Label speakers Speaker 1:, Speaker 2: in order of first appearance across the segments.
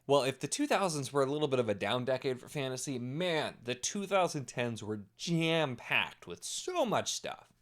Speaker 1: Well, if the 2000s were a little bit of a down decade for fantasy, man, the 2010s were jam-packed with so much stuff.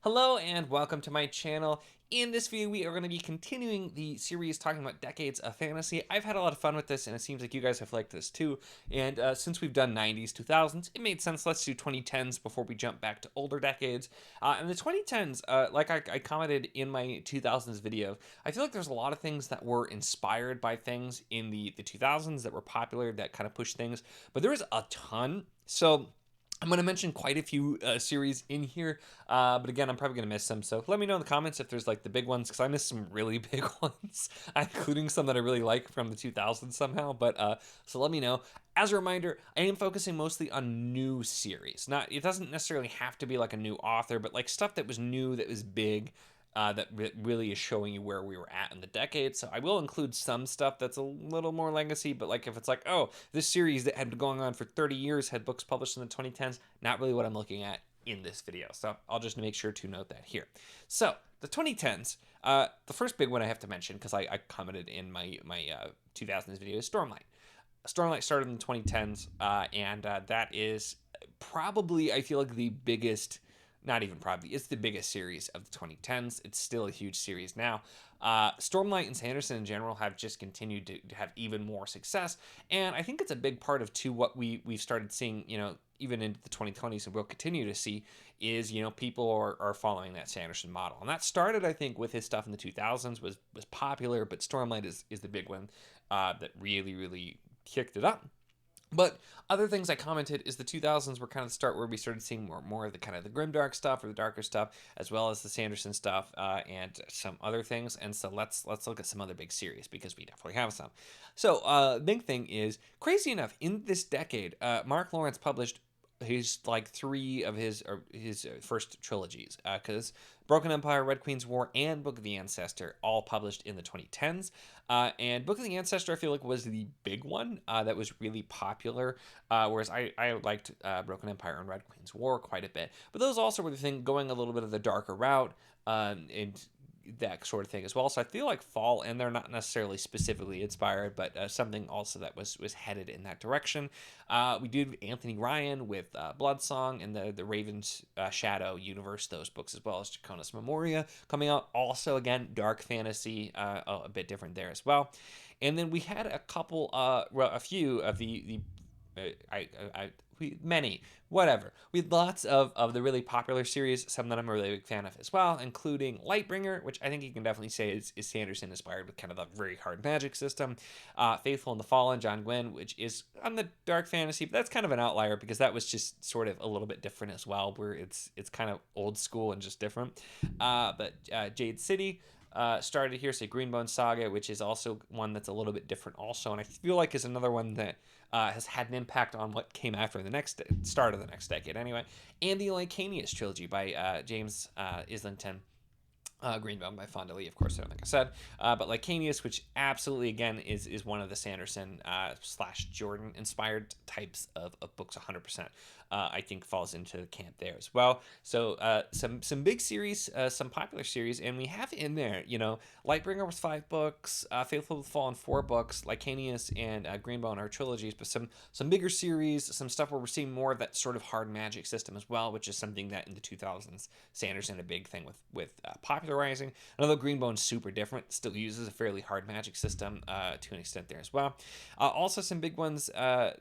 Speaker 1: Hello and welcome to my channel. In this video, we are going to be continuing the series talking about decades of fantasy. I've had a lot of fun with this, and it seems like you guys have liked this too. And since we've done 90s, 2000s, it made sense. Let's do 2010s before we jump back to older decades. And the 2010s, like I commented in my 2000s video, I feel like there's a lot of things that were inspired by things in the 2000s that were popular that kind of pushed things, but there was a ton. So I'm going to mention quite a few series in here, but again, I'm probably going to miss some. So let me know in the comments if there's like the big ones, because I missed some really big ones, including some that I really like from the 2000s somehow. But so let me know. As a reminder, I am focusing mostly on new series. It doesn't necessarily have to be like a new author, but like stuff that was new, that was big. That really is showing you where we were at in the decade. So I will include some stuff that's a little more legacy, but like if it's like, oh, this series that had been going on for 30 years had books published in the 2010s, not really what I'm looking at in this video. So I'll just make sure to note that here. So the 2010s, the first big one I have to mention, because I commented in my 2000s video, is Stormlight. Stormlight started in the 2010s, and that is probably, I feel like, the biggest... Not even probably. It's the biggest series of the 2010s. It's still a huge series now. Stormlight and Sanderson in general have just continued to have even more success. And I think it's a big part of, too, what we've started seeing, even into the 2020s and we'll continue to see is, people are following that Sanderson model. And that started, I think, with his stuff in the 2000s was popular, but Stormlight is the big one that really, really kicked it up. But other things I commented is the 2000s were kind of the start where we started seeing more of the kind of the grimdark stuff or the darker stuff, as well as the Sanderson stuff and some other things. And so let's look at some other big series, because we definitely have some. So big thing is, crazy enough, in this decade, Mark Lawrence published his three of his first trilogies, because Broken Empire, Red Queen's War, and Book of the Ancestor all published in the 2010s. And Book of the Ancestor, I feel like, was the big one that was really popular, whereas I liked Broken Empire and Red Queen's War quite a bit. But those also were the thing, going a little bit of the darker route, and that sort of thing as well. So I feel like Fall, and they're not necessarily specifically inspired, but something also that was headed in that direction. We did Anthony Ryan with Bloodsong and the Raven's Shadow universe, those books, as well as Draconis Memoria coming out. Also, again, dark fantasy, a bit different there as well. And then we had a few of we had lots of the really popular series, some that I'm a really big fan of as well, including Lightbringer, which I think you can definitely say is Sanderson inspired, with kind of a very hard magic system. Faithful and the Fallen, John Gwynne, which is on the dark fantasy, but that's kind of an outlier, because that was just sort of a little bit different as well, where it's kind of old school and just different. But Jade City started here, say Greenbone Saga, which is also one that's a little bit different also, and I feel like is another one that has had an impact on what came after the start of the next decade anyway. And the Lycanius trilogy by James Islington. Greenbone by Fonda Lee, of course, I don't think I said. But Lycanius, which absolutely, again, is one of the Sanderson / Jordan inspired types of books, 100%. I think falls into the camp there as well. So some big series, some popular series, and we have in there, Lightbringer was 5 books, Faithful to the Fallen 4 books, Lycanius and Greenbone are trilogies, but some bigger series, some stuff where we're seeing more of that sort of hard magic system as well, which is something that in the 2000s Sanderson a big thing with popularizing. Although Greenbone's super different, still uses a fairly hard magic system to an extent there as well. Also some big ones,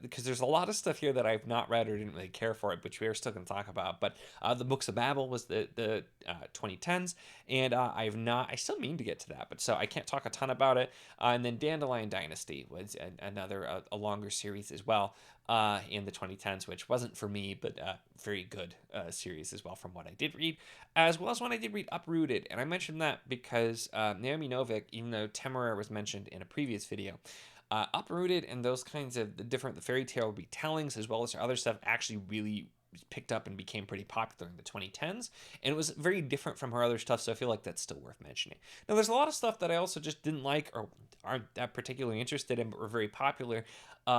Speaker 1: because there's a lot of stuff here that I've not read or didn't really care for it, which we are still going to talk about. But the Books of Babel was the 2010s, and I still mean to get to that, but so I can't talk a ton about it. And then Dandelion Dynasty was another a longer series as well in the 2010s, which wasn't for me, but very good series as well from what I did read, as well as when I did read Uprooted. And I mentioned that because Naomi Novik, even though Temeraire was mentioned in a previous video, Uprooted and those kinds of the fairy tale retellings, as well as other stuff, actually really picked up and became pretty popular in the 2010s, and it was very different from her other stuff, so I feel like that's still worth mentioning. Now, there's a lot of stuff that I also just didn't like or aren't that particularly interested in, but were very popular,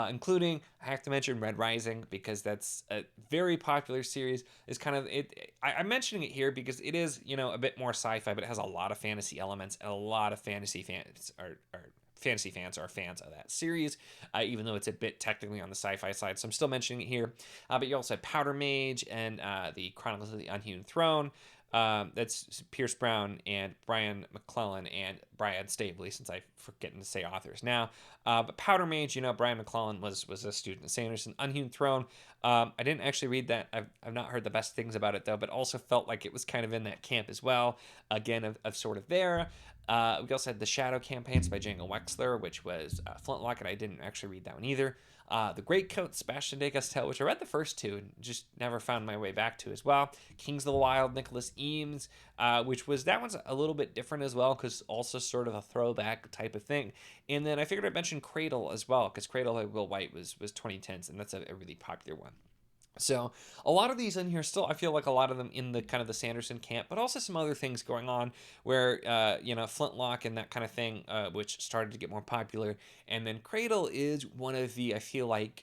Speaker 1: including, I have to mention Red Rising, because that's a very popular series. Is kind of it. I'm mentioning it here because it is, a bit more sci-fi, but it has a lot of fantasy elements, and a lot of fantasy fans are fans of that series, even though it's a bit technically on the sci-fi side. So I'm still mentioning it here. But you also have Powder Mage and the Chronicles of the Unhewn Throne. That's Pierce Brown and Brian McClellan and Brian Stabley, since I'm forgetting to say authors now. But Powder Mage, Brian McClellan was a student at Sanderson. Unhewn Throne, I didn't actually read that. I've not heard the best things about it, though, but also felt like it was kind of in that camp as well, again, of sort of there. We also had The Shadow Campaigns by Django Wexler, which was Flintlock, and I didn't actually read that one either. The Greatcoat, Sebastian de Castell, which I read the first two and just never found my way back to as well. Kings of the Wild, Nicholas Eames, that one's a little bit different as well, because also sort of a throwback type of thing. And then I figured I'd mention Cradle as well, because Cradle by Will White was 2010s, and that's a really popular one. So a lot of these in here still, I feel like a lot of them in the kind of the Sanderson camp, but also some other things going on where, Flintlock and that kind of thing, which started to get more popular. And then Cradle is one of the, I feel like,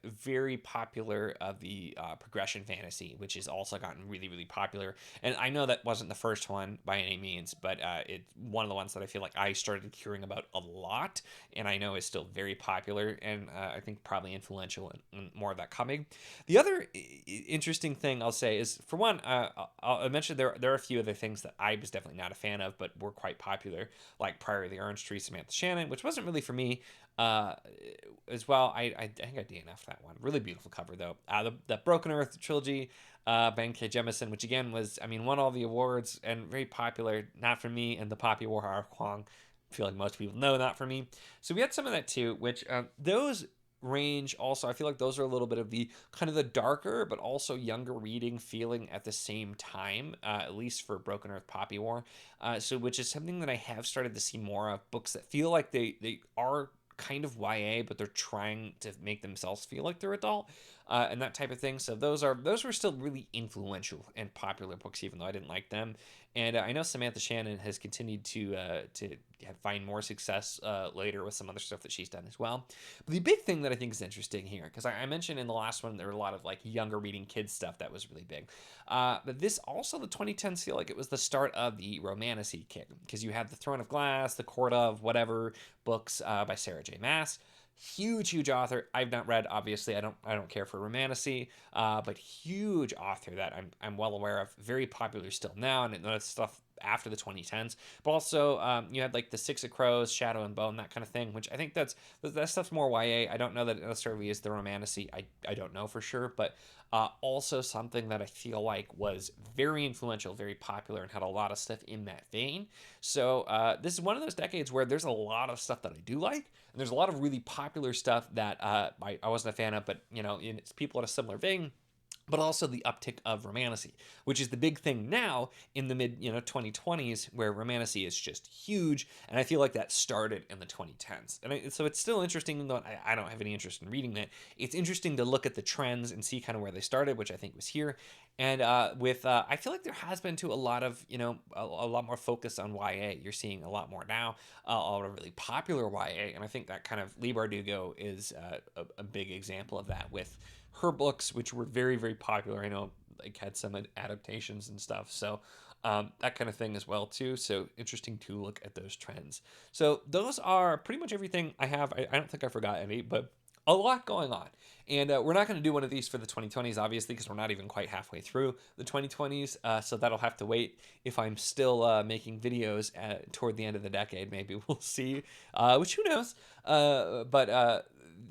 Speaker 1: very popular of the progression fantasy, which has also gotten really, really popular. And I know that wasn't the first one by any means, but it's one of the ones that I feel like I started hearing about a lot, and I know is still very popular, and I think probably influential and more of that coming. The other interesting thing I'll say is, for one, I'll mention there are a few other things that I was definitely not a fan of, but were quite popular, like Priory of the Orange Tree, Samantha Shannon, which wasn't really for me as well. I think I DNF'd that one. Really beautiful cover, though. The Broken Earth trilogy by N.K. Jemisin, which again was, won all the awards and very popular. Not for me, and the Poppy War Har Kwong. I feel like most people know, not for me. So we had some of that too, which those range also, I feel like those are a little bit of the kind of the darker but also younger reading feeling at the same time, at least for Broken Earth Poppy War, which is something that I have started to see more of, books that feel like they are kind of YA, but they're trying to make themselves feel like they're adult, and that type of thing. So those were still really influential and popular books, even though I didn't like them. And I know Samantha Shannon has continued to find more success later with some other stuff that she's done as well. But the big thing that I think is interesting here, because I mentioned in the last one there were a lot of like younger reading kids stuff that was really big, but this also, the 2010s feel like it was the start of the romantasy kick, because you had the Throne of Glass, the Court of whatever books by Sarah J. Maas. Huge author. I've not read, obviously. I don't care for romantasy, but huge author that I'm well aware of. Very popular still now, and that's stuff after the 2010s. But also, you had like the Six of Crows, Shadow and Bone, that kind of thing, which I think that stuff's more YA. I don't know that it necessarily is the romantasy. I don't know for sure, but also something that I feel like was very influential, very popular, and had a lot of stuff in that vein. So this is one of those decades where there's a lot of stuff that I do like, and there's a lot of really popular stuff that I wasn't a fan of, but it's people in a similar vein. But also the uptick of romantasy, which is the big thing now in the mid 2020s, where romantasy is just huge, and I feel like that started in the 2010s. And so it's still interesting, even though I don't have any interest in reading that. It's interesting to look at the trends and see kind of where they started, which I think was here. And I feel like there has been a lot of a lot more focus on YA. You're seeing a lot more now, a lot of really popular YA, and I think that kind of Leigh Bardugo is a big example of that with her books, which were very, very popular. I know like had some adaptations and stuff, so that kind of thing as well too. So interesting to look at those trends. So those are pretty much everything I have. I don't think I forgot any, but a lot going on. And we're not going to do one of these for the 2020s, obviously, because we're not even quite halfway through the 2020s. So that'll have to wait. If I'm still making videos toward the end of the decade, maybe we'll see, which who knows.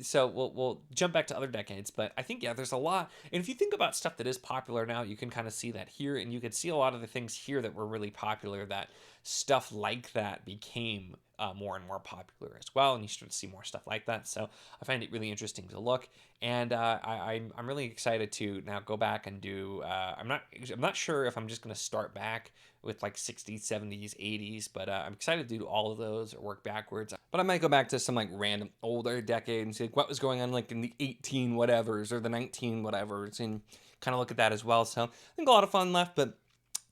Speaker 1: So we'll jump back to other decades, but I think, there's a lot. And if you think about stuff that is popular now, you can kind of see that here, and you could see a lot of the things here that were really popular, that stuff like that became more and more popular as well, and you start to see more stuff like that. So I find it really interesting to look. And I'm really excited to now go back and do. I'm not sure if I'm just gonna start back with like 60s, 70s, 80s, but I'm excited to do all of those or work backwards. But I might go back to some like random older decade and see like, what was going on like in the 18 whatevers or the 19 whatevers, and kind of look at that as well. So I think a lot of fun left, but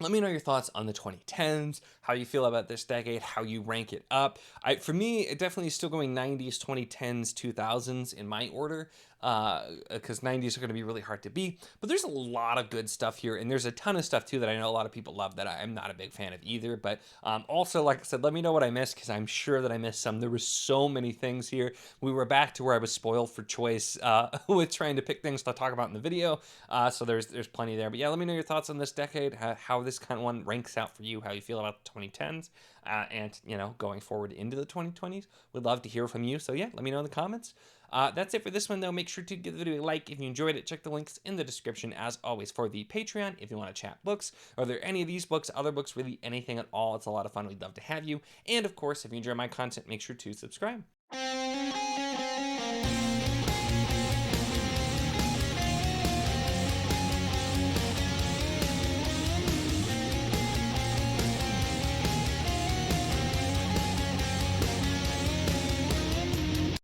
Speaker 1: let me know your thoughts on the 2010s, how you feel about this decade, how you rank it up. For me, it definitely is still going 90s, 2010s, 2000s in my order, because 90s are going to be really hard to beat. But there's a lot of good stuff here, and there's a ton of stuff too that I know a lot of people love that I'm not a big fan of either. But also, like I said, let me know what I missed, because I'm sure that I missed some. There were so many things here. We were back to where I was spoiled for choice with trying to pick things to talk about in the video. So there's plenty there. But yeah, let me know your thoughts on this decade, how this kind of one ranks out for you, how you feel about the 2010s, and going forward into the 2020s. We'd love to hear from you. So yeah, let me know in the comments. That's it for this one, though. Make sure to give the video a like if you enjoyed it. Check the links in the description, as always, for the Patreon if you want to chat books. Are there any of these books, other books, really anything at all? It's a lot of fun. We'd love to have you. And, of course, if you enjoy my content, make sure to subscribe.